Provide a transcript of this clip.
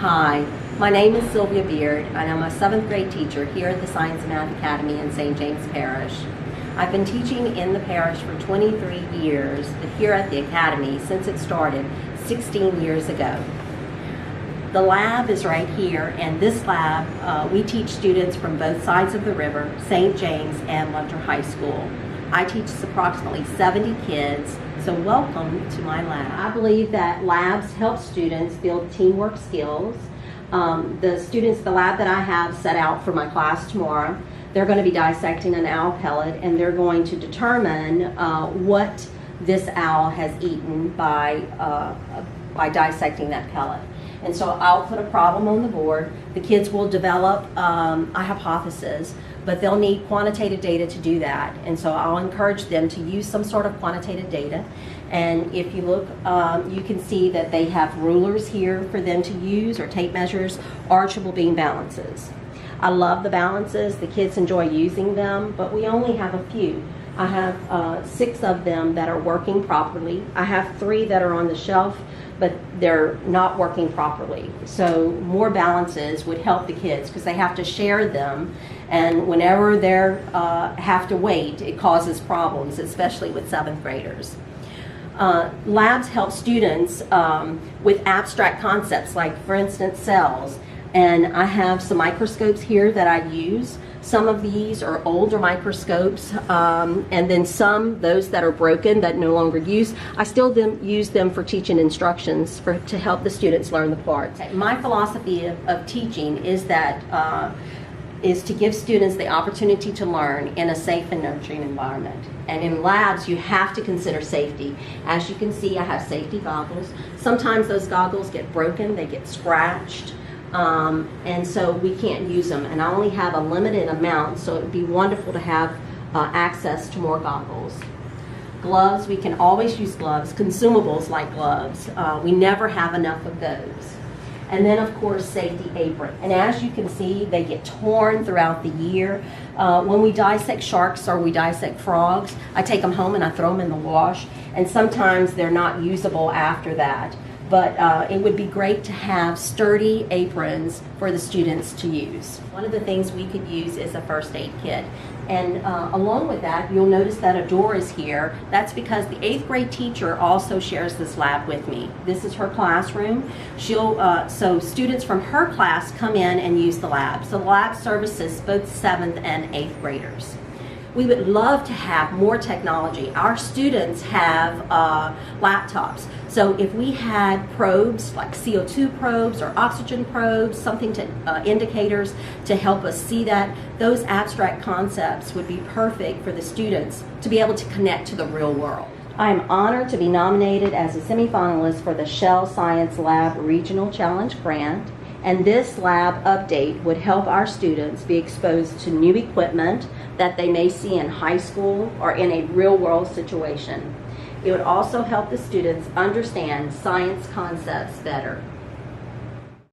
Hi, my name is Sylvia Beard, and I'm a 7th grade teacher here at the Science and Math Academy in St. James Parish. I've been teaching in the parish for 23 years here at the Academy since it started 16 years ago. The lab is right here, and this lab, we teach students from both sides of the river, St. James and Lunter High School. I teach approximately 70 kids, so welcome to my lab. I believe that labs help students build teamwork skills. The lab that I have set out for my class tomorrow, they're going to be dissecting an owl pellet, and they're going to determine what this owl has eaten by dissecting that pellet. And so I'll put a problem on the board. The kids will develop a hypothesis, but they'll need quantitative data to do that. And so I'll encourage them to use some sort of quantitative data. And if you look, you can see that they have rulers here for them to use, or tape measures, archable beam balances. I love the balances. The kids enjoy using them, but we only have a few. I have 6 of them that are working properly. I have 3 that are on the shelf, but they're not working properly. So more balances would help the kids because they have to share them, and whenever they have to wait, it causes problems, especially with 7th graders. Labs help students with abstract concepts, like for instance cells, and I have some microscopes here that I use. Some of these are older microscopes, and then some, those that are broken, that no longer use, I still use them for teaching instructions to help the students learn the parts. My philosophy of teaching is that is to give students the opportunity to learn in a safe and nurturing environment. And in labs, you have to consider safety. As you can see, I have safety goggles. Sometimes those goggles get broken, they get scratched. And so we can't use them, and I only have a limited amount, so it would be wonderful to have access to more goggles. Gloves, we can always use gloves. Consumables like gloves, we never have enough of those. And then of course safety apron. And as you can see, they get torn throughout the year. When we dissect sharks or we dissect frogs, I take them home and I throw them in the wash, and sometimes they're not usable after that. But it would be great to have sturdy aprons for the students to use. One of the things we could use is a first aid kit. And along with that, you'll notice that a door is here. That's because the 8th grade teacher also shares this lab with me. This is her classroom. So students from her class come in and use the lab. So the lab services both 7th and 8th graders. We would love to have more technology. Our students have laptops. So if we had probes like CO2 probes or oxygen probes, something to indicators to help us see that, those abstract concepts would be perfect for the students to be able to connect to the real world. I am honored to be nominated as a semifinalist for the Shell Science Lab Regional Challenge Grant. And this lab update would help our students be exposed to new equipment that they may see in high school or in a real-world situation. It would also help the students understand science concepts better.